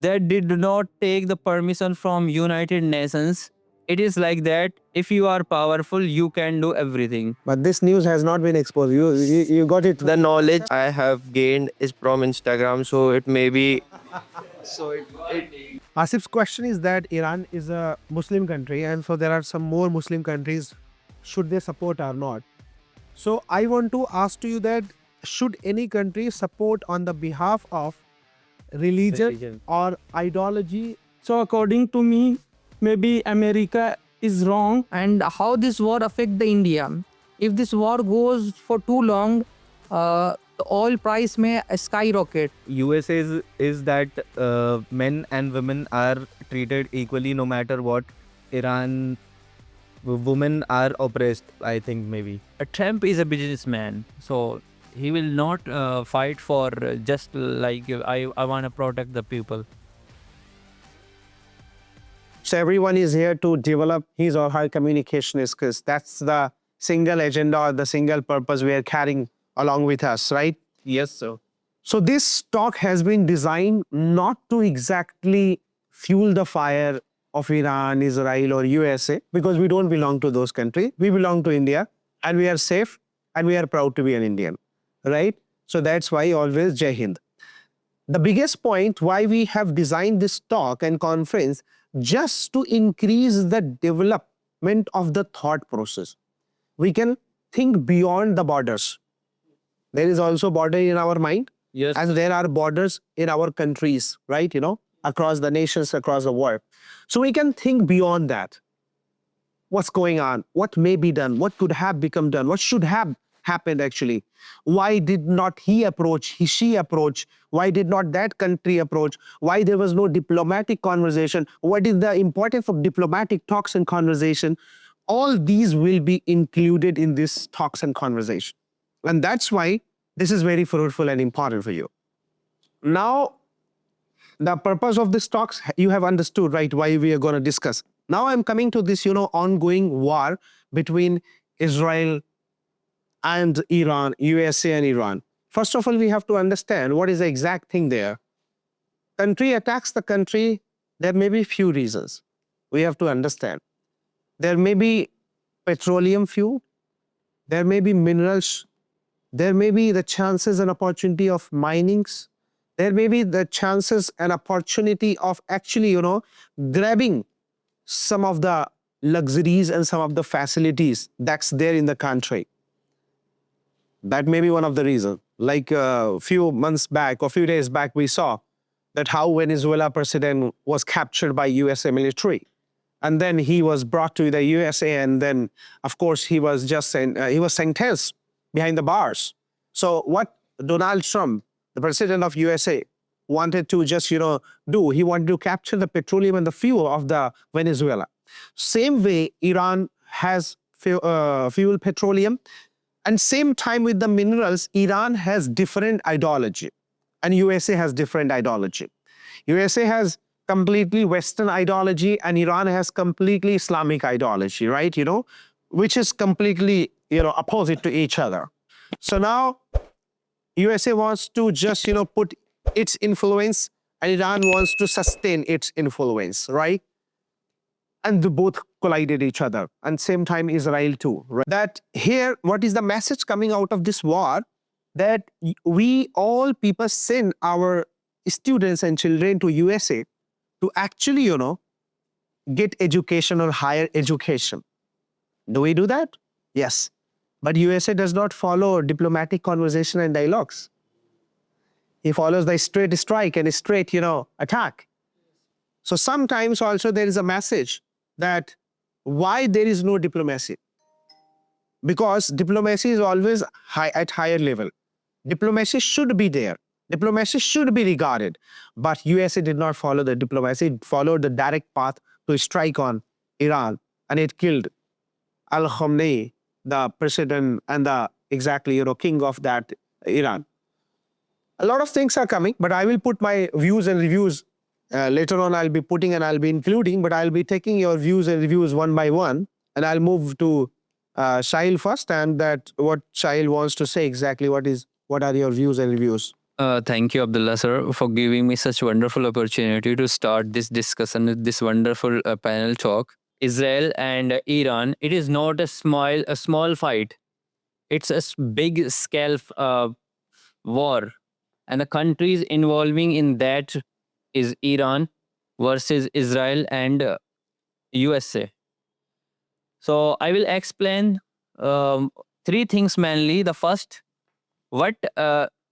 that did not take the permission from United Nations. It is like that. If you are powerful, you can do everything. But this news has not been exposed. You got it. The knowledge I have gained is from Instagram, so it may be. Asif's question is that Iran is a Muslim country, and so there are some more Muslim countries. Should they support or not? So I want to ask to you that should any country support on the behalf of religion or ideology? So according to me, maybe America is wrong. And how this war affect the India? If this war goes for too long, the oil price may skyrocket. USA is that men and women are treated equally no matter what. Iran, women are oppressed, I think maybe. Trump is a businessman, so he will not fight for just like I want to protect the people. So everyone is here to develop his or her communication skills. That's the single agenda or the single purpose we are carrying along with us, right? Yes, sir. So this talk has been designed not to exactly fuel the fire of Iran, Israel, or USA, because we don't belong to those countries. We belong to India, and we are safe, and we are proud to be an Indian, right? So that's why always Jai Hind. The biggest point why we have designed this talk and conference just to increase the development of the thought process. We can think beyond the borders. There is also border in our mind, Yes. and there are borders in our countries, right? Across the nations, across the world. So we can think beyond that. What's going on? What may be done? What could have become done? What should have happened actually? Why did not he approach, she approach? Why did not that country approach? Why there was no diplomatic conversation? What is the importance of diplomatic talks and conversation? All these will be included in this talks and conversation. And that's why this is very fruitful and important for you. Now, the purpose of this talks, you have understood, right, why we are going to discuss. Now I'm coming to this, ongoing war between Israel and Iran, USA and Iran. First of all, we have to understand what is the exact thing there. Country attacks the country, there may be few reasons. We have to understand. There may be petroleum fuel, there may be minerals, there may be the chances and opportunity of minings, there may be the chances and opportunity of actually, grabbing some of the luxuries and some of the facilities that's there in the country. That may be one of the reasons. Like a few months back or few days back, we saw that how Venezuela president was captured by USA military. And then he was brought to the USA, and then, of course, he was sentenced behind the bars. So what Donald Trump, the president of USA, wanted to just, do, he wanted to capture the petroleum and the fuel of the Venezuela. Same way, Iran has fuel petroleum, and same time with the minerals, Iran has different ideology, and USA has different ideology. USA has completely Western ideology, and Iran has completely Islamic ideology, right? Which is completely, opposite to each other. So now USA wants to just, put its influence, and Iran wants to sustain its influence, right? And they both collided each other, and same time Israel too. Right? That here, what is the message coming out of this war? That we all people send our students and children to USA to actually, get education or higher education. Do we do that? Yes. But USA does not follow diplomatic conversation and dialogues. He follows the straight strike and straight, attack. So sometimes also there is a message that why there is no diplomacy. Because diplomacy is always at higher level. Diplomacy should be there. Diplomacy should be regarded. But USA did not follow the diplomacy. It followed the direct path to strike on Iran. And it killed Al-Khamenei, the president and the king of that Iran. A lot of things are coming, but I will put my views and reviews. Later on, I'll be putting and I'll be including, but I'll be taking your views and reviews one by one. And I'll move to Shahil first, and that what Shahil wants to say exactly what are your views and reviews. Thank you, Abdullah sir, for giving me such wonderful opportunity to start this discussion, this wonderful panel talk. Israel and Iran. It is not a small fight. It's a big scale war, and the countries involving in that is Iran versus Israel and USA. So I will explain three things mainly. The first, what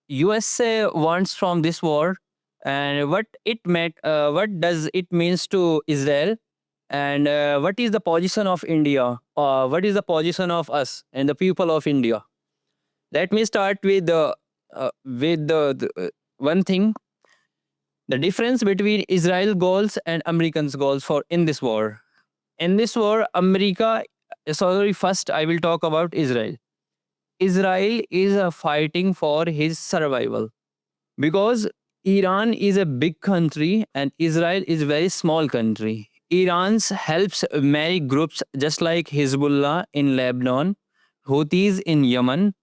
USA wants from this war, and what does it means to Israel, and what is the position of India, what is the position of us and the people of India. Let me start with the one thing, the difference between Israel goals and Americans goals for in this war. In this war, America, sorry, first I will talk about Israel. Israel is fighting for his survival because Iran is a big country and Israel is a very small country. Iran helps many groups just like Hezbollah in Lebanon, Houthis in Yemen,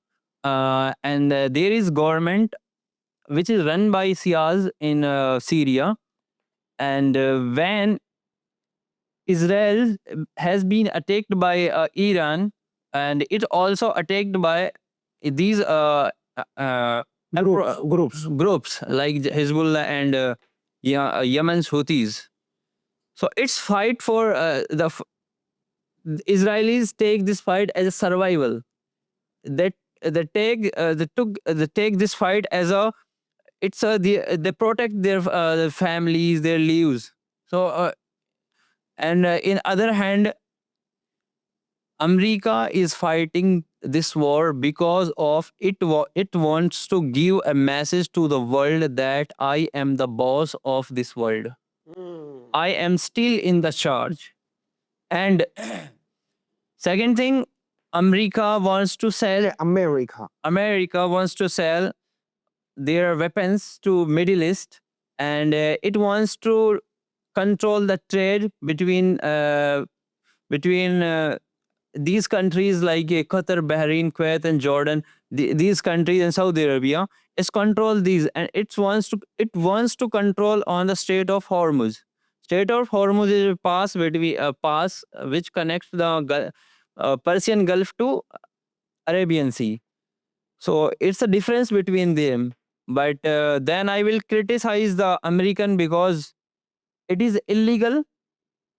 and there is government which is run by Shias in Syria. And when Israel has been attacked by Iran, and it also attacked by these groups like Hezbollah and Yemen's Houthis. So it's fight for Israelis take this fight as a survival. That they take this fight as a they protect their families, their lives. So and in other hand, America is fighting this war because of it wants to give a message to the world that I am the boss of this world. I am still in the charge. And second thing, America wants to sell America wants to sell their weapons to Middle East, and it wants to control the trade between these countries like Qatar, Bahrain, Kuwait, and Jordan. These countries and Saudi Arabia is control these, and it wants to control on the Strait of Hormuz. Strait of Hormuz is a pass which connects the Persian Gulf to Arabian Sea. So it's a difference between them. But then I will criticize the American because it is illegal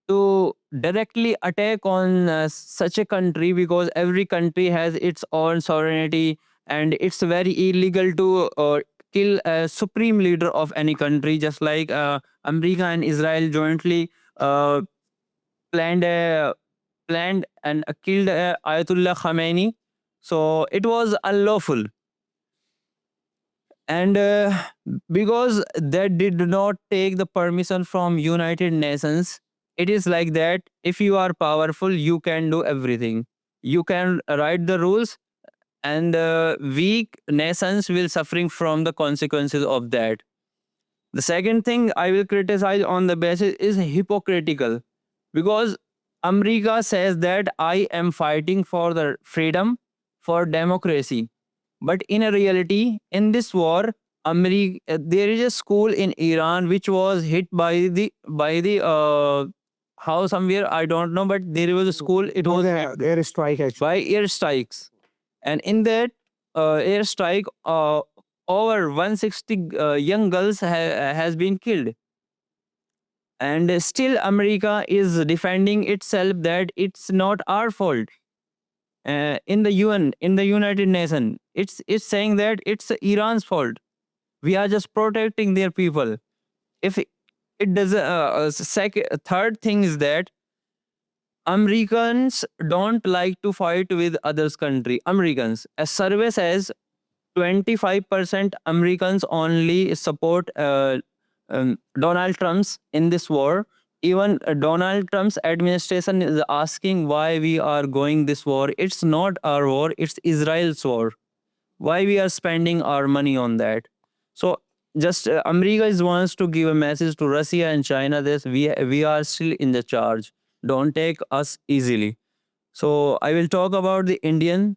to directly attack on such a country because every country has its own sovereignty, and it's very illegal to kill a supreme leader of any country, just like America and Israel jointly uh, planned and killed Ayatollah Khamenei. So it was unlawful. And because that did not take the permission from United Nations, it is like that if you are powerful you can do everything, you can write the rules, and weak nations will suffering from the consequences of that. The second thing I will criticize on the basis is hypocritical, because America says that I am fighting for the freedom, for democracy, but in a reality, in this war, there is a school in Iran which was hit by the how somewhere I don't know, but there was a school. It was air strike actually. by airstrikes, and in that airstrike, over 160 young girls has been killed. And still, America is defending itself that it's not our fault. In the UN, in the United Nations, it's saying that it's Iran's fault. We are just protecting their people. If it does, third thing is that Americans don't like to fight with others country. Americans, a survey says 25% Americans only support Donald Trump's in this war. Even Donald Trump's administration is asking why we are going this war. It's not our war, it's Israel's war. Why we are spending our money on that? So just America wants to give a message to Russia and China this we are still in the charge. Don't take us easily. So I will talk about the Indian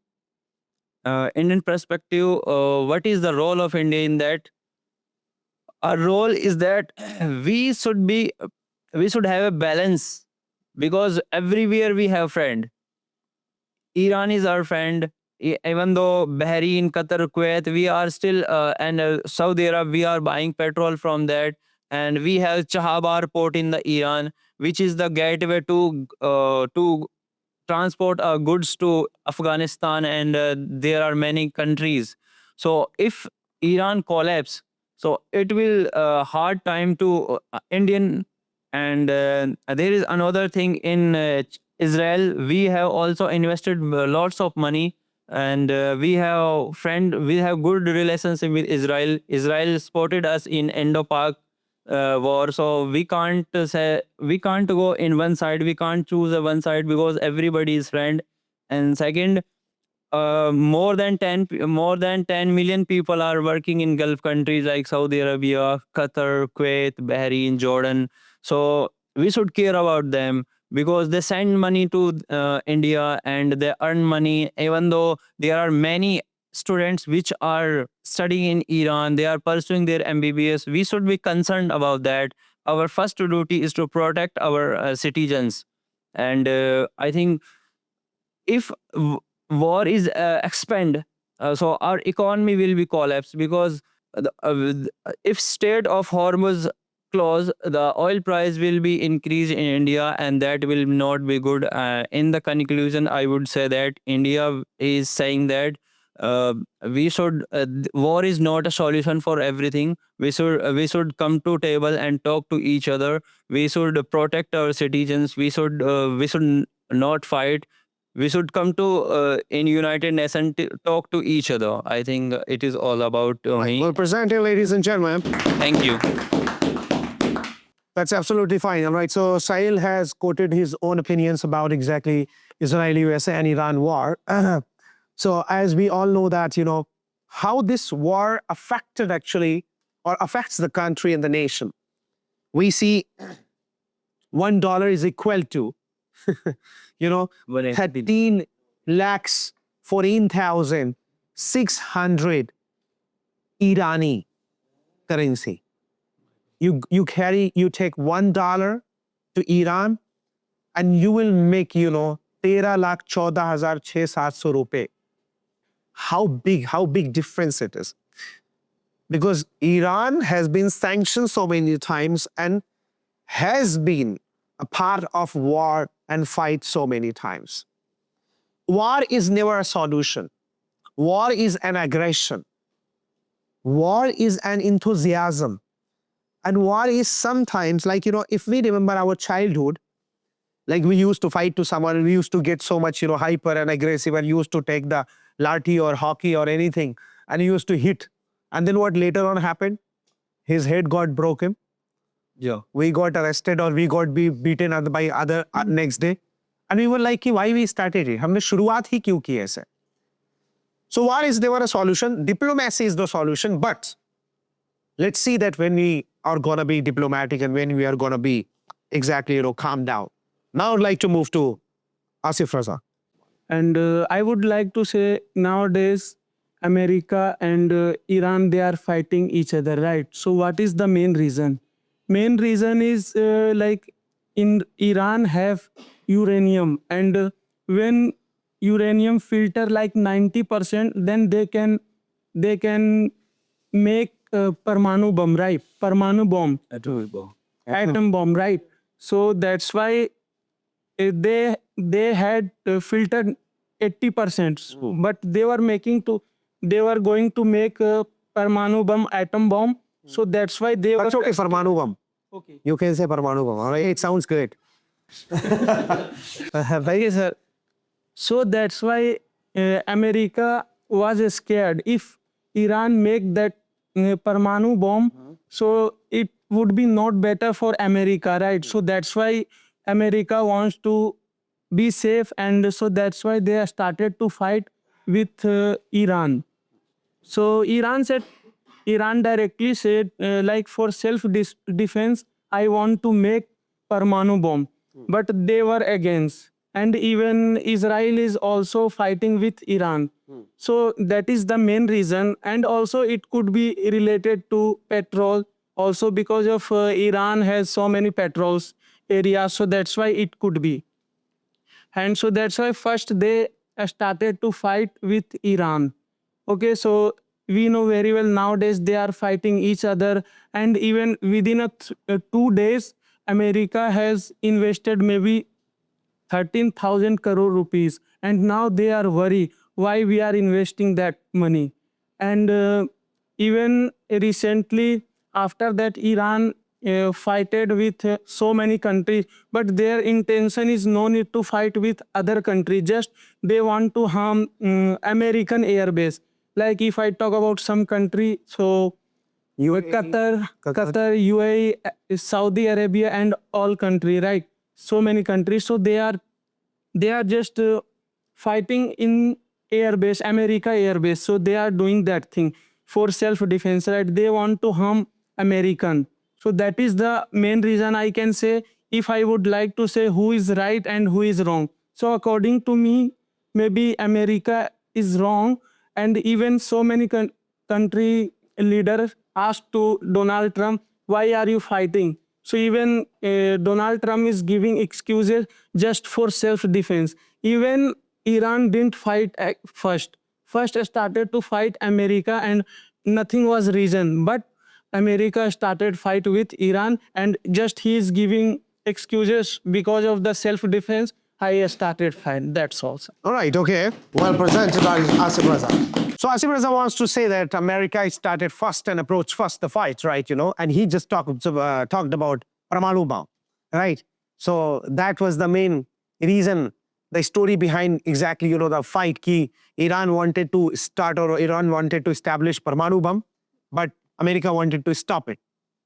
perspective. What is the role of India in that? Our role is that we should be we should have a balance, because everywhere we have friend. Iran is our friend. Even though Bahrain, Qatar, Kuwait, we are still and Saudi Arabia, we are buying petrol from that, and we have Chahabar port in the Iran, which is the gateway to transport goods to Afghanistan, and there are many countries. So if Iran collapse, so it will hard time to Indian. And there is another thing in Israel. We have also invested lots of money, and we have good relationship with Israel. Israel supported us in Indo-Pak war, so we can't go in one side. We can't choose a one side because everybody is friend. And second, more than 10 million people are working in Gulf countries like Saudi Arabia, Qatar, Kuwait, Bahrain, Jordan. So we should care about them, because they send money to India and they earn money. Even though there are many students which are studying in Iran, they are pursuing their MBBS. We should be concerned about that. Our first duty is to protect our citizens. And I think if war is expand, so our economy will be collapsed, because if Strait of Hormuz close, the oil price will be increased in India, and that will not be good. In the conclusion, I would say that India is saying that war is not a solution for everything. We should come to table and talk to each other. We should protect our citizens. We should not fight. We should come to in United Nations to talk to each other. I think it is all about me. Well presented, ladies and gentlemen. Thank you. That's absolutely fine. All right. So Sahil has quoted his own opinions about exactly Israeli, USA, and Iran war. So as we all know that, how this war affected actually or affects the country and the nation. We see $1 is equal to, 13 lakhs 14,600 Irani currency. You take $1 to Iran and you will make, 13,14,600 rupees. How big difference it is. Because Iran has been sanctioned so many times and has been a part of war and fight so many times. War is never a solution. War is an aggression. War is an enthusiasm. And war is sometimes, if we remember our childhood, like we used to fight to someone, we used to get so much, hyper and aggressive, and used to take the lathi or hockey or anything, and he used to hit. And then what later on happened? His head got broken. Yeah. We got arrested or we got beaten by other next day. And we were like, why we started it? हमने शुरुआत ही क्यों की ऐसे? So war is never a solution. Diplomacy is the solution. But let's see that when we are going to be diplomatic and when we are going to be exactly, calm down. Now I'd like to move to Asif Raza. And I would like to say nowadays, America and Iran, they are fighting each other, right? So what is the main reason? Main reason is in Iran have uranium, and when uranium filter 90%, then they can make Parmanu bomb, right? Parmanu bomb. Atom bomb, right? So that's why they had filtered 80%, but they were going to make Parmanu bomb, atom bomb. So that's why they That's were. okay, Parmanu bomb. Okay. You can say Parmanu bomb. All right, it sounds good. Okay, sir. So that's why America was scared. If Iran make that Parmanu bomb, so it would be not better for America, right? So that's why America wants to be safe, and so that's why they have started to fight with Iran. So Iran directly said, for self-defense, I want to make Parmanu bomb. But they were against. And even Israel is also fighting with Iran. So that is the main reason. And also it could be related to petrol Also because of Iran has so many petrols areas, so that's why it could be. And so that's why first they started to fight with Iran. Okay, so we know very well nowadays they are fighting each other, and even within 2 days, America has invested maybe 13,000 crore rupees, and now they are worried why we are investing that money. And even recently, after that, Iran fighted with so many countries, but their intention is no need to fight with other countries. Just they want to harm American airbase. Like if I talk about some country, so Qatar, UAE, Saudi Arabia, and all country, right? So many countries. So they are just fighting in airbase, America airbase. So they are doing that thing for self-defense, right? They want to harm American. So that is the main reason I can say, if I would like to say who is right and who is wrong. So according to me, maybe America is wrong, and even so many country leaders asked to Donald Trump, why are you fighting? So even Donald Trump is giving excuses just for self-defense. Even Iran didn't fight first. First started to fight America, and nothing was reason. But America started fight with Iran, and just he is giving excuses because of the self-defense. I started fight. That's all. All right, okay. Well presented, Asif Raza. So Asif Raza wants to say that America started first and approached first the fight, right? And he just talked about Parmanu bomb, right? So that was the main reason, the story behind exactly, the fight. Ki Iran wanted to start, or Iran wanted to establish Parmanu bomb, but America wanted to stop it.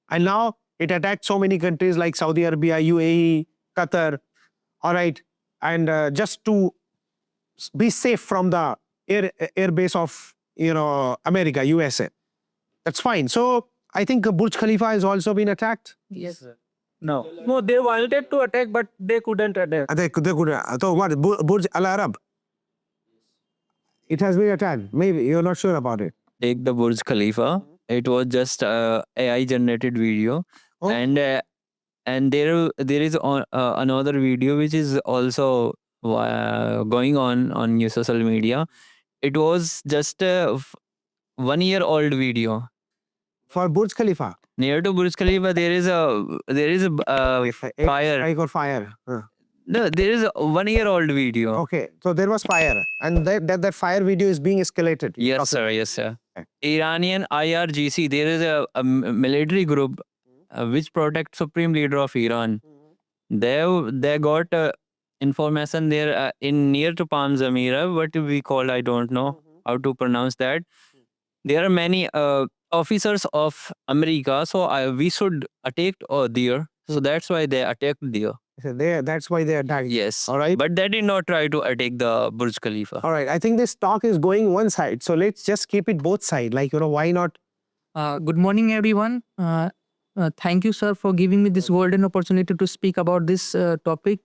And now it attacked so many countries like Saudi Arabia, UAE, Qatar, all right? And just to be safe from the air base of America, USA. That's fine. So I think Burj Khalifa has also been attacked. Yes. No. No, they wanted to attack, but they couldn't attack. They could. So what? Burj Al Arab. It has been attacked. Maybe you're not sure about it. Take the Burj Khalifa. It was just AI generated video, Oh. and there is another video which is also going on your social media. It was just a 1 year old video. For Burj Khalifa. Near to Burj Khalifa, there is a fire. Strike or fire. No, there is a 1 year old video. Okay, so there was fire, and that fire video is being escalated. Yes, sir. Yes, sir. Okay. Iranian IRGC. There is a military group which protects supreme leader of Iran. They got information there in near to Palm Zamira. What we call, I don't know how to pronounce that. There are many officers of America, so we should attack there. So that's why they attacked there. So that's why they attacked. Yes. All right. But they did not try to attack the Burj Khalifa. All right. I think this talk is going one side, so let's just keep it both sides. Like, why not? Good morning, everyone. Thank you, sir, for giving me this golden opportunity to speak about this topic.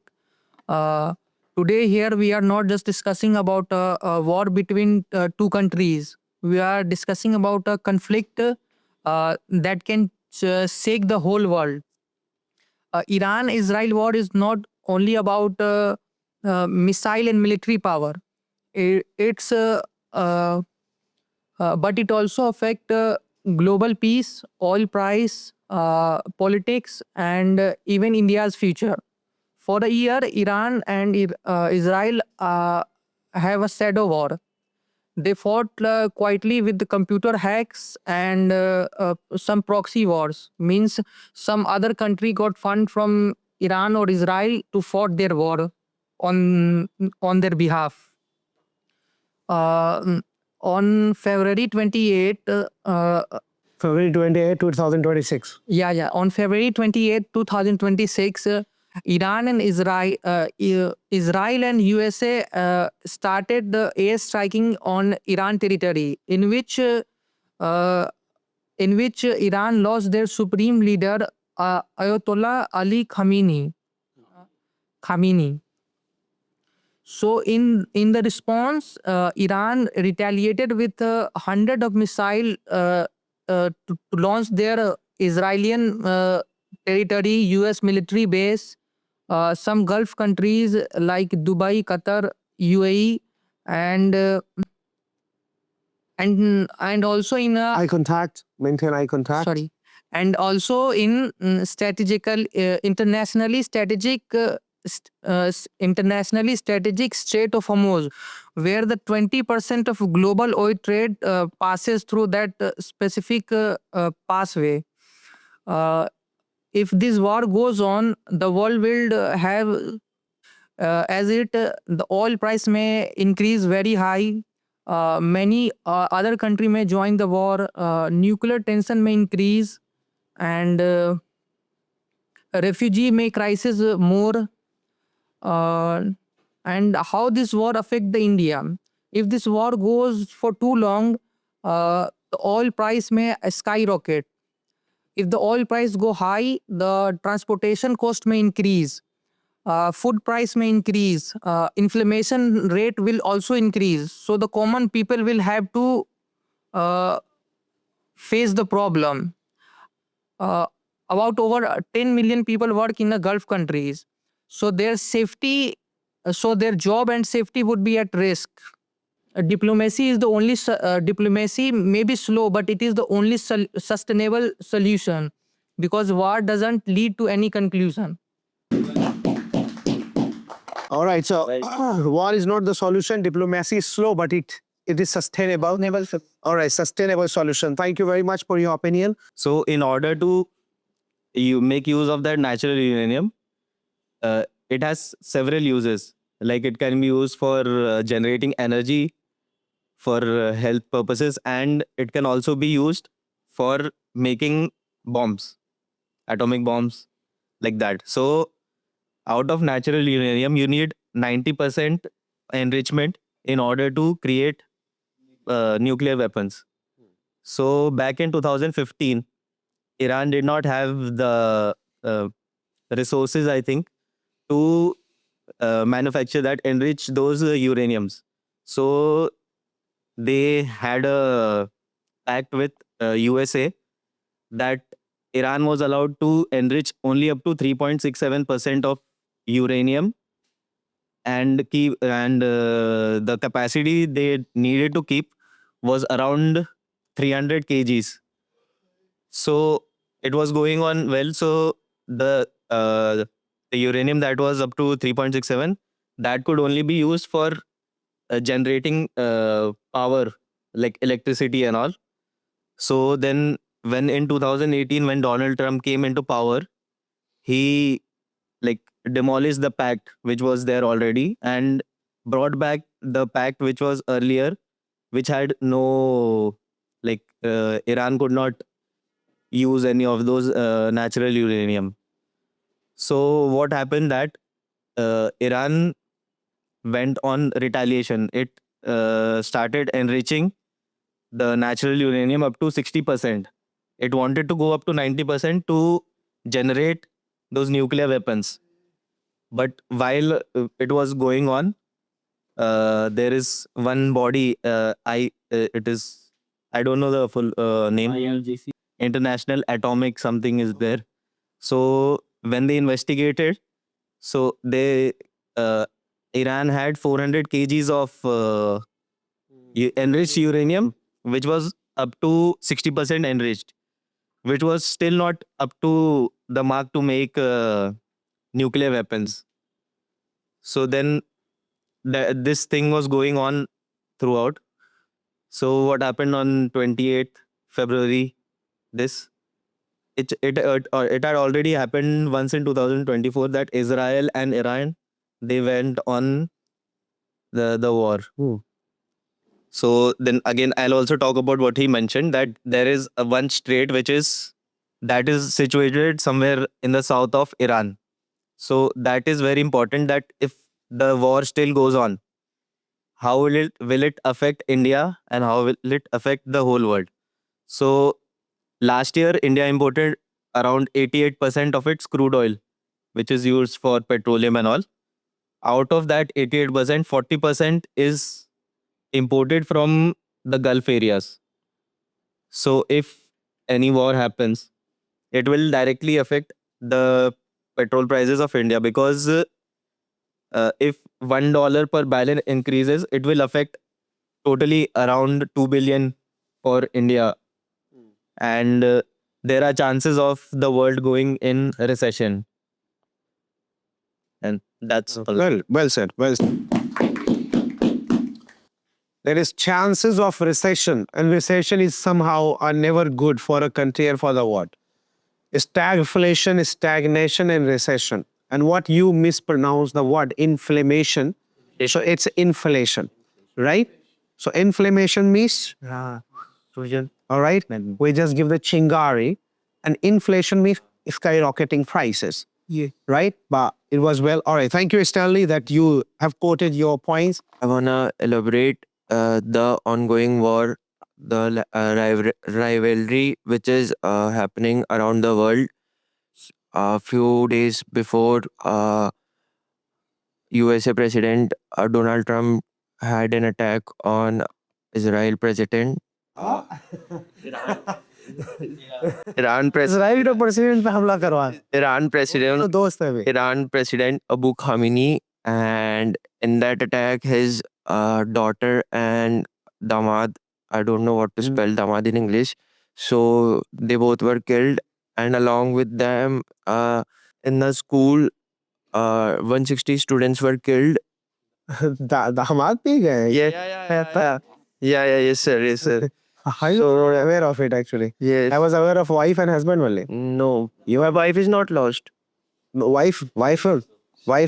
Today, here we are not just discussing about a war between two countries. We are discussing about a conflict that can shake the whole world. Iran-Israel war is not only about missile and military power. But it also affects global peace, oil price, politics, and even India's future. For a year, Iran and Israel have a shadow war. They fought quietly with the computer hacks and some proxy wars. Means some other country got fund from Iran or Israel to fight their war on their behalf. On February 28, February 28, 2026. on February 28, 2026, Iran and Israel and USA started the air striking on Iran territory, in which Iran lost their supreme leader Ayatollah Ali Khamenei. So in the response, Iran retaliated with 100 of missiles to launch their Israeli territory, US military base, some Gulf countries like Dubai, Qatar, UAE, and also in Eye contact, maintain eye contact. sorry, and also in strategical internationally strategic Strait of Hormuz, where the 20% of global oil trade passes through that specific pathway. If this war goes on, the world will have the oil price may increase very high. Many other country may join the war. Nuclear tension may increase, and refugee may crisis more. And how this war affect the India? If this war goes for too long, the oil price may skyrocket. If the oil price go high, the transportation cost may increase. Food price may increase. Inflation rate will also increase. So the common people will have to uh, face the problem. Uh, about over 10 million people work in the Gulf countries. So their safety, so their job and safety would be at risk. Diplomacy is the only diplomacy may be slow, but it is the only sustainable solution, because war doesn't lead to any conclusion. All right. So war is not the solution. Diplomacy is slow, but it is sustainable. All right, sustainable solution. Thank you very much for your opinion. So in order to you make use of that natural uranium, it has several uses. Like it can be used for generating energy, for health purposes, and it can also be used for making bombs, atomic bombs, like that. So out of natural uranium, you need 90% enrichment in order to create nuclear weapons. So back in 2015, Iran did not have the resources, I think, to manufacture that, enrich those uraniums. So they had a pact with USA that Iran was allowed to enrich only up to 3.67% of uranium, and the capacity they needed to keep was around 300 kgs. So it was going on well. So the uranium that was up to 3.67, that could only be used for generating power, like electricity and all. So then when in 2018, when Donald Trump came into power, he like demolished the pact which was there already and brought back the pact which was earlier, which had no, like Iran could not use any of those natural uranium. So what happened that Iran went on retaliation. It started enriching the natural uranium up to 60%. It wanted to go up to 90% to generate those nuclear weapons. But while it was going on, there is one body, I don't know the full name. ILGC. International Atomic something is there. So when they investigated, so they Iran had 400 kgs of enriched uranium, which was up to 60% enriched, which was still not up to the mark to make nuclear weapons. So then this thing was going on throughout. So what happened on 28th February, this it had already happened once in 2024 that Israel and Iran, they went on the war. So then again, I'll also talk about what he mentioned, that there is one strait that is situated somewhere in the south of Iran. So that is very important, that if the war still goes on, how will it affect India and how will it affect the whole world? So last year, India imported around 88% of its crude oil, which is used for petroleum and all. Out of that 88%, 40% is imported from the Gulf areas. So if any war happens, it will directly affect the petrol prices of India, because if $1 per barrel increases, it will affect totally around 2 billion for India. And there are chances of the world going in recession. And that's all. Well said. Well said. There is chances of recession, and recession is somehow are never good for a country and for the world. Stagflation, stagnation, and recession. And what you mispronounce the word inflammation, so it's inflation, right? So inflammation means, all right, we just give the chingari, and inflation means skyrocketing prices. Yeah. Right? But it was well. All right. Thank you, Stanley, that you have quoted your points. I wanna elaborate the ongoing war, the rivalry which is happening around the world. A few days before, USA President Donald Trump had an attack on Israel President. Iran President. Israel का president पे हमला करवा Iran President. तो दोस्त है वे. Iran President Abu Khamenei, and in that attack, his daughter and damad, I don't know what to spell damad in English, so they both were killed, and along with them, in the school, 160 students were killed. दामाद भी गए. Yes, sir. I was aware of it actually. Yes. I was aware of wife and husband only. No, your wife is not lost. Wife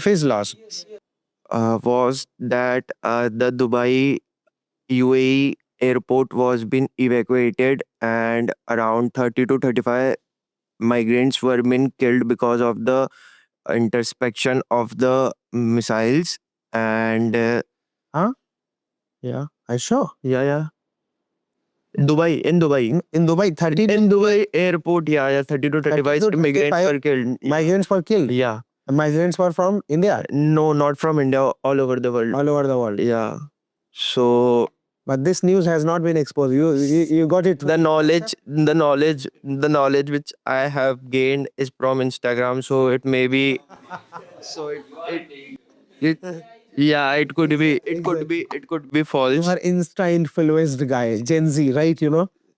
is lost. Was that the Dubai UAE airport was being evacuated, and around 30 to 35 migrants were being killed because of the interspection of the missiles. And Yeah, I sure. yeah. In Dubai, In Dubai, 30 in Dubai airport, 30 to 35 30 to migrants 35 were killed. migrants were killed. Yeah. And migrants were from India, No, not from India, all over the world. all over the world. Yeah. So But this news has not been exposed. You got it. the knowledge which I have gained is from Instagram. So it may be. So it yeah, it could be false. You are Insta influenced guy, Gen Z, right?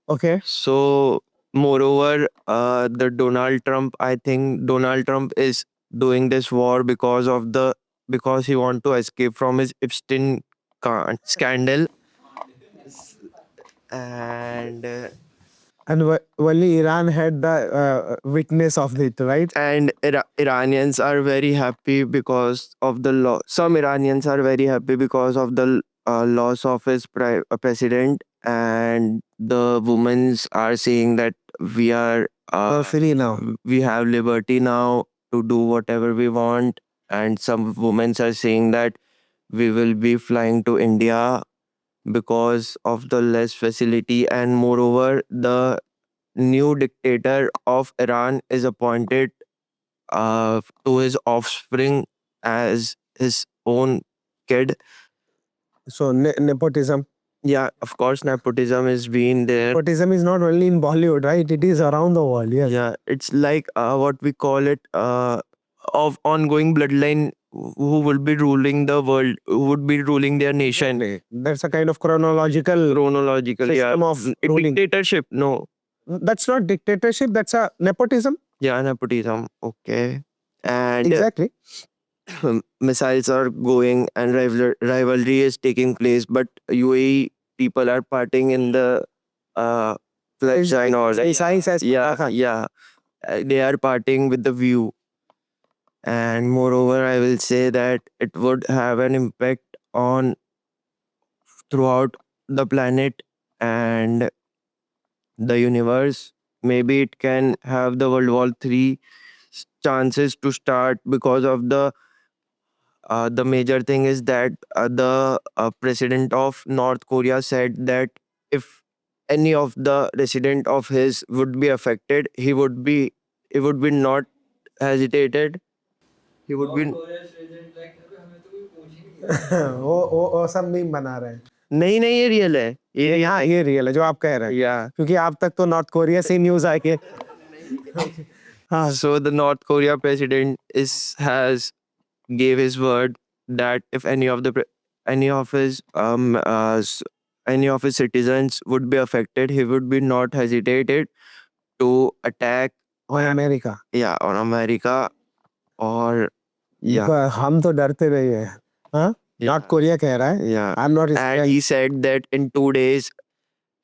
Okay. So moreover, the Donald Trump, I think Donald Trump is doing this war because he want to escape from his Epstein scandal. And And only Iran had the witness of it, right? and Iranians are very happy because of the law. Some Iranians are very happy because of the loss of his president, and the women are saying that we are Free now. we have liberty now to do whatever we want, and some women are saying that we will be flying to India because of the less facility, and moreover the new dictator of Iran is appointed to his offspring as his own kid. So nepotism. Yeah, of course, nepotism is being there. Nepotism is not only in Bollywood, right? It is around the world. Yes. Yeah, it's like what we call it of ongoing bloodline who will be ruling the world, who would be ruling their nation. That's a kind of chronological system of ruling. Dictatorship, no. That's not dictatorship. That's a nepotism. Yeah, nepotism. Okay. And Exactly. missiles are going and rivalry is taking place, but UAE people are partying in the flag sign or Missiles as yeah. They are partying with the view. And moreover, I will say that it would have an impact on throughout the planet and the universe. Maybe it can have the World War III chances to start because of the major thing is that the president of North Korea said that if any of the resident of his would be affected, he would be not hesitated. He would be वो सब meme बना रहे हैं. नहीं ये real है ये real है जो आप कह रहे हैं. या क्योंकि आप तक तो नॉर्थ कोरिया से न्यूज आए कि So the North Korea president has gave his word that if any of his any of his citizens would be affected, he would be not hesitated to attack, और America yeah, on America, or yeah, पर हम तो डरते नहीं है हाँ north yeah, Korea कह रहा है yeah. I am not And he said that in 2 days,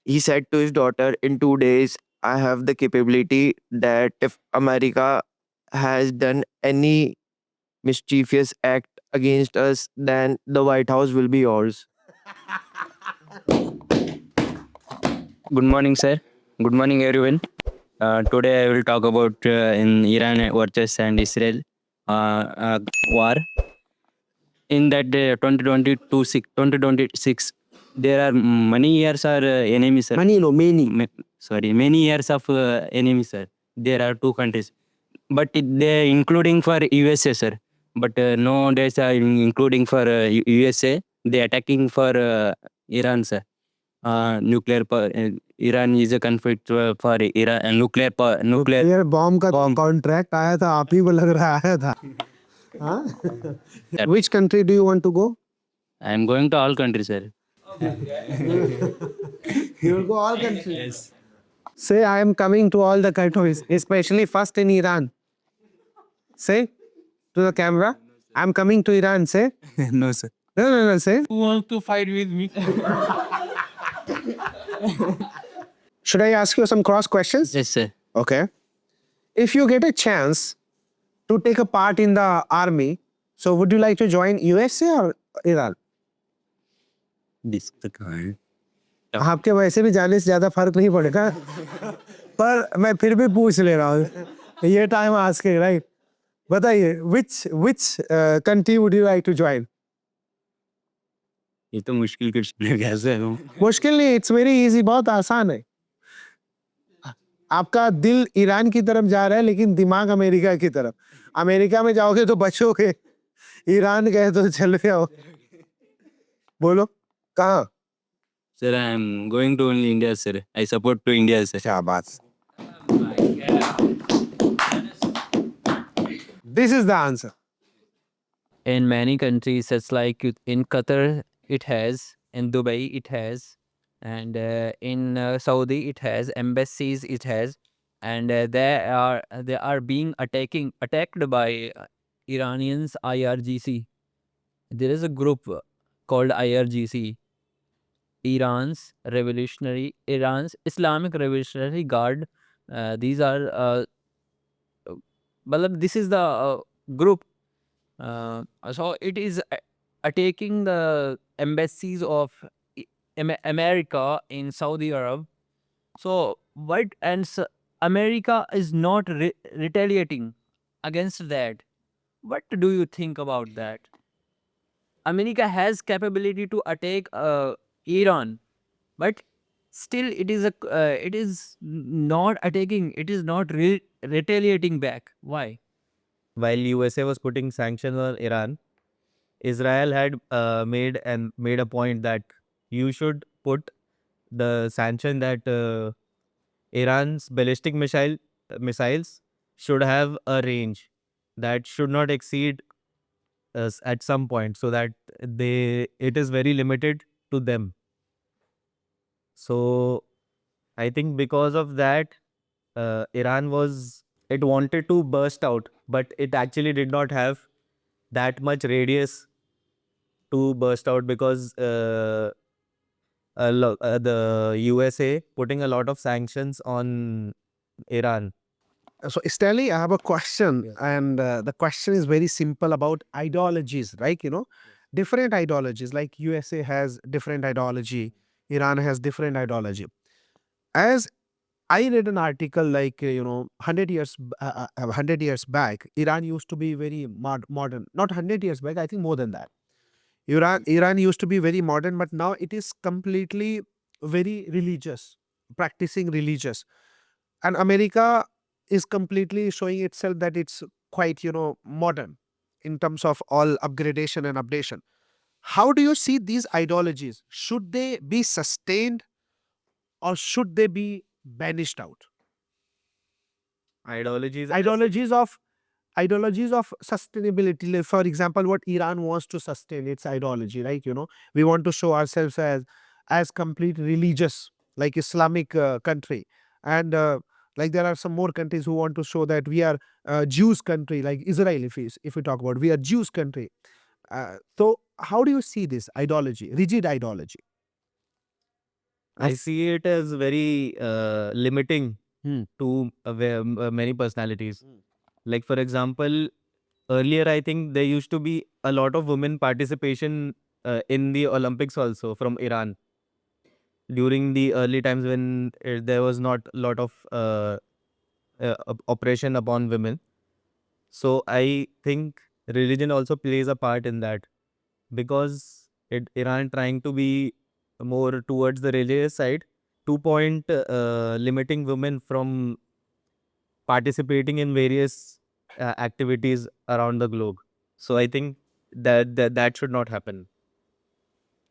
he said to his daughter, in 2 days, I have the capability that if America has done any mischievous act against us, then the White House will be yours. Good morning, sir. Good morning, everyone. Today I will talk about in Iran versus and Israel war. In that 2026, there are many years are enemies, sir. Money low many Many years of enemies, sir. There are two countries, but they including for USA, sir. But nowadays are including for USA. They attacking for Iran, sir. Nuclear power. Iran is a conflict for Iran and nuclear. यार bomb का Bomb. Contract आया था आप ही को लग रहा आया था हाँ which country do you want to go I am going to all countries, sir. You will go all countries. Yes. Say, I am coming to all the countries, especially first in Iran. Say to the camera, I am coming to Iran. Say. No, sir. No. Say. Who wants to fight with me? Should I ask you some cross questions? Yes, sir. Okay. If you get a chance to take a part in the army, so would you like to join USA or Iran? This the card. आपके वैसे भी जाने से ज्यादा फर्क नहीं पड़ेगा पर मैं फिर भी पूछ ले रहा हूँ ये टाइम आस्किंग राइट बताइए which country would you like to join ये तो मुश्किल क्वेश्चन है कैसे है मुश्किल नहीं इट्स वेरी इजी बहुत आसान है आपका दिल ईरान की तरफ जा रहा है लेकिन दिमाग अमेरिका की तरफ अमेरिका में जाओगे तो बचोगे ईरान गए तो चले जाओ बोलो कहाँ Sir, I am going to only India, sir. I support to India, sir. शाबाश This is the answer. In many countries, it's like in Qatar, it has, in Dubai, it has, and in Saudi, it has, embassies, it has, and they are being attacked by Iranians IRGC. There is a group called IRGC, Iran's Islamic Revolutionary Guard. These are this is the group. So it is attacking the embassies of America in Saudi Arab. So America is not retaliating against that. What do you think about that? America has capability to attack Iran, but still it is not attacking. It is not retaliating back. Why? While USA was putting sanctions on Iran, Israel had made a point that you should put the sanction that Iran's ballistic missiles should have a range that should not exceed at some point, so that it is very limited to them. So I think because of that, Iran it wanted to burst out, but it actually did not have that much radius to burst out because the USA putting a lot of sanctions on Iran. So, Stanley, I have a question, and the question is very simple about ideologies, right? Different ideologies, like USA has different ideology, Iran has different ideology. As I read an article like, 100 years back, Iran used to be very modern. Not 100 years back, I think more than that. Iran used to be very modern, but now it is completely very religious, practicing religious. And America is completely showing itself that it's quite, modern in terms of all upgradation and updation. How do you see these ideologies? Should they be sustained or should they be banished out? Ideologies. ideologies of sustainability. Like, for example, what Iran wants to sustain its ideology, right? We want to show ourselves as complete religious, like Islamic country, and like there are some more countries who want to show that we are a Jews country, like Israel. If we talk about, we are Jews country. So how do you see this ideology, rigid ideology? I see it as very limiting Hmm. to many personalities. Like, for example, earlier I think there used to be a lot of women participation in the Olympics also from Iran during the early times when there was not a lot of oppression upon women. So I think religion also plays a part in that, because Iran trying to be more towards the religious side, to point limiting women from participating in various activities around the globe. So I think that should not happen.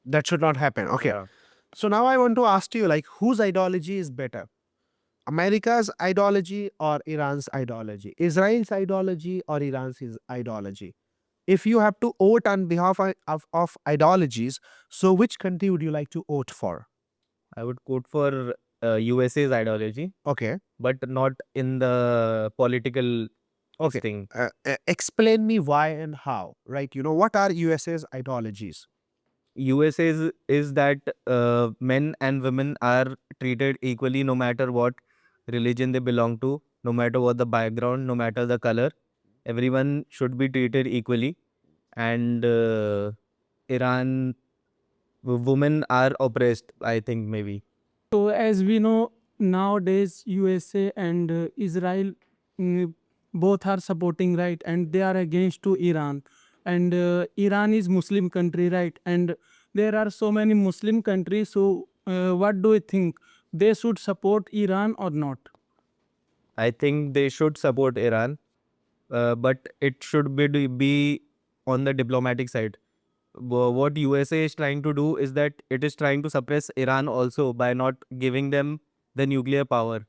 That should not happen. Okay. Yeah. So now I want to ask you, like, whose ideology is better? America's ideology or Iran's ideology? Israel's ideology or Iran's ideology? If you have to vote on behalf of ideologies, so which country would you like to vote for? I would quote for USA's ideology, Okay. but not in the political Okay. thing. Explain me why and how, right? What are USA's ideologies? USA is that men and women are treated equally no matter what religion they belong to, no matter what the background, no matter the color. Everyone should be treated equally. And Iran, women are oppressed, I think, maybe. So as we know nowadays, USA and Israel both are supporting, right, and they are against to Iran, and Iran is Muslim country, right, and there are so many Muslim countries. So what do you think? They should support Iran or not? I think they should support Iran, but it should be on the diplomatic side. What USA is trying to do is that it is trying to suppress Iran also by not giving them the nuclear power.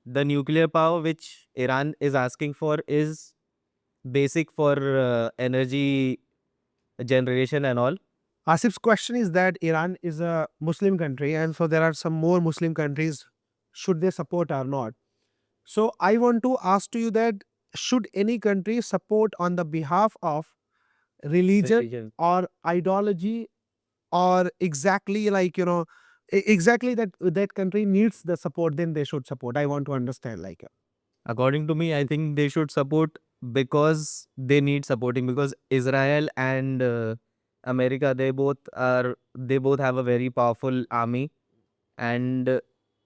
The nuclear power which Iran is asking for is basic for energy generation and all. Asif's question is that Iran is a Muslim country, and so there are some more Muslim countries. Should they support or not? So I want to ask to you that should any country support on the behalf of religion or ideology, or exactly like exactly that country needs the support, then they should support. I want to understand, like. According to me, I think they should support because they need supporting, because Israel and America, they both have a very powerful army, and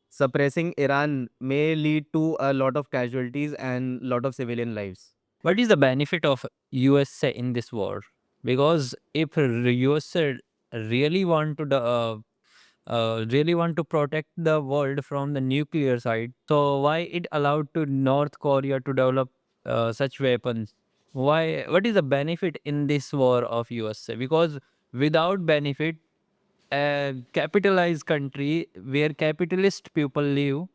suppressing Iran may lead to a lot of casualties and lot of civilian lives. What is the benefit of USA in this war? Because if USA really want to really want to protect the world from the nuclear side, so why it allowed to North Korea to develop such weapons? Why? What is the benefit in this war of USA? Because without benefit, a capitalized country where capitalist people live,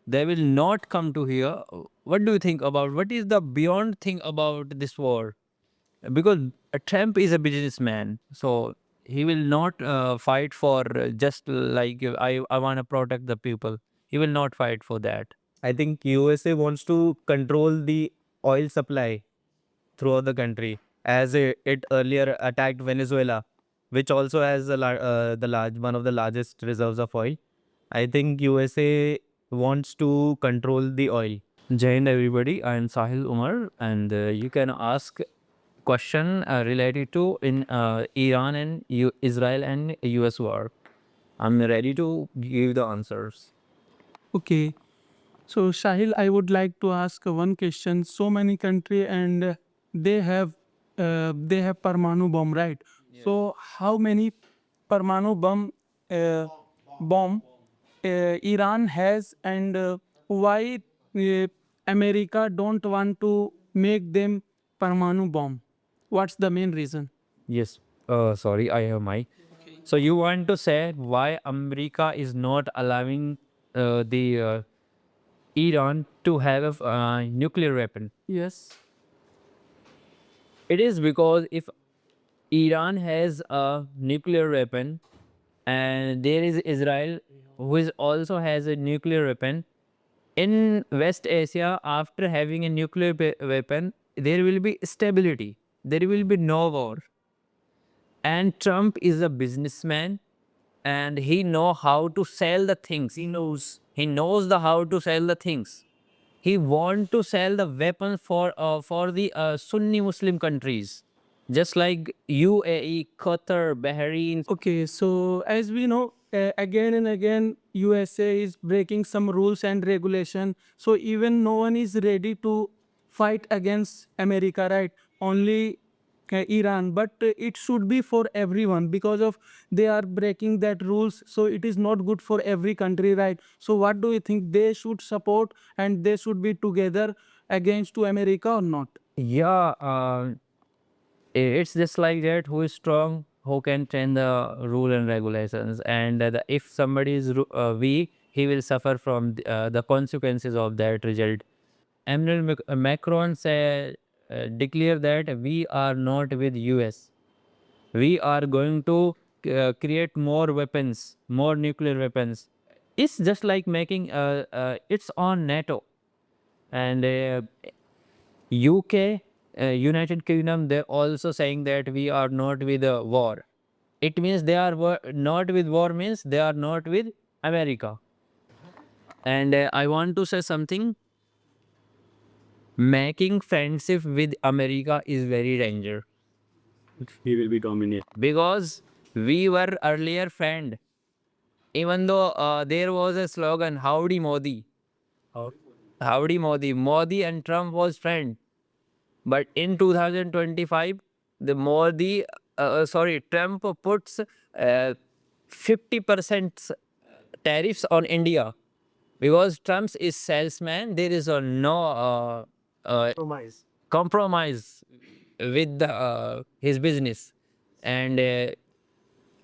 they will not come to here. What do you think about, what is the beyond thing about this war? Because Trump is a businessman, so he will not fight for just like I want to protect the people. He will not fight for that. I think USA wants to control the oil supply throughout the country, as it earlier attacked Venezuela, which also has the large one of the largest reserves of oil. I think USA wants to control the oil. Jai Hind, everybody. I am Sahil Umar, and you can ask question related to in Iran and Israel and US war. I'm ready to give the answers. Okay. So Shahil, I would like to ask one question. So many country and they have Parmanu bomb, right? So how many Parmanu bomb Iran has, and why uh, America don't want to make them Parmanu bomb? What's the main reason? Yes. Sorry, I have mic. So you want to say why America is not allowing the Iran to have a nuclear weapon? Yes. It is because if Iran has a nuclear weapon and there is Israel who is also has a nuclear weapon, in West Asia, after having a nuclear weapon, there will be stability. There will be no war. And Trump is a businessman, and he know how to sell the things. He knows the how to sell the things. He want to sell the weapons for the Sunni Muslim countries, just like UAE, Qatar, Bahrain. Okay, so as we know, again and again, USA is breaking some rules and regulation. So even no one is ready to fight against America, right? Only Iran, but it should be for everyone because of they are breaking that rules. So it is not good for every country, right? So what do you think? They should support and they should be together against to America or not? Yeah, it's just like that. Who is strong? Who can change the rule and regulations? And if somebody is weak, he will suffer from the consequences of that result. Emmanuel Macron said, declare that we are not with US. We are going to create more weapons, more nuclear weapons. It's just like making it's on NATO and UK, United Kingdom. They're also saying that we are not with a war. It means they are not with war means they are not with America. And I want to say something. Making friendship with America is very dangerous. He will be dominant. Because we were earlier friend, even though there was a slogan howdy Modi, howdy Modi. Modi and Trump was friend, but in 2025 the Modi Trump puts 50% tariffs on India because Trump is salesman. There is a no compromise with his business, and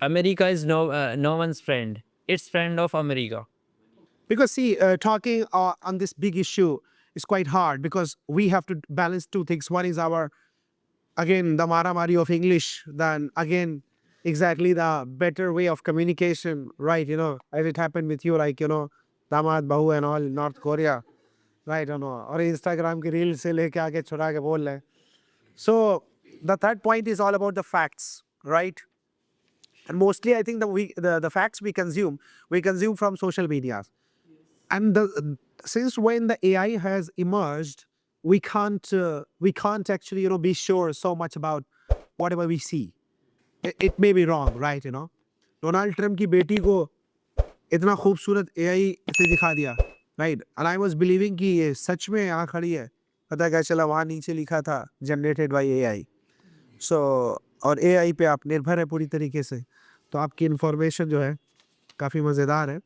America is no one's friend. It's friend of America. Because see, talking on this big issue is quite hard because we have to balance two things. One is our, again, the maramari of English, then again, exactly the better way of communication, right? As it happened with you, like, Damad, Bahu and all, North Korea, right? Or Instagram ki reel se leke aake chura ke bol rahe. So the third point is all about the facts, right? And mostly, I think the facts we consume from social media. And since when the AI has emerged, we can't actually be sure so much about whatever we see. It may be wrong, right? Donald Trump की बेटी को इतना खूबसूरत AI से दिखा दिया, right? And I was believing कि ये सच में यहाँ खड़ी है. पता क्या चला वहाँ नीचे लिखा था generated by AI. So और AI पे आप निर्भर है पूरी तरीके से, तो आपकी इंफॉर्मेशन जो है काफी मजेदार है.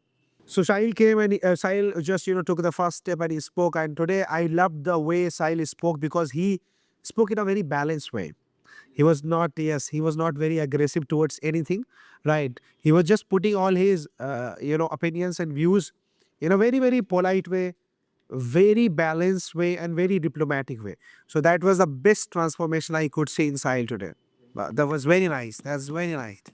So Sahil came and Sahil just took the first step and he spoke. And today I loved the way Sahil spoke because he spoke in a very balanced way. He was not very aggressive towards anything, right? He was just putting all his opinions and views in a very very polite way, very balanced way, and very diplomatic way. So that was the best transformation I could see in Sahil today. That was very nice. That's very nice.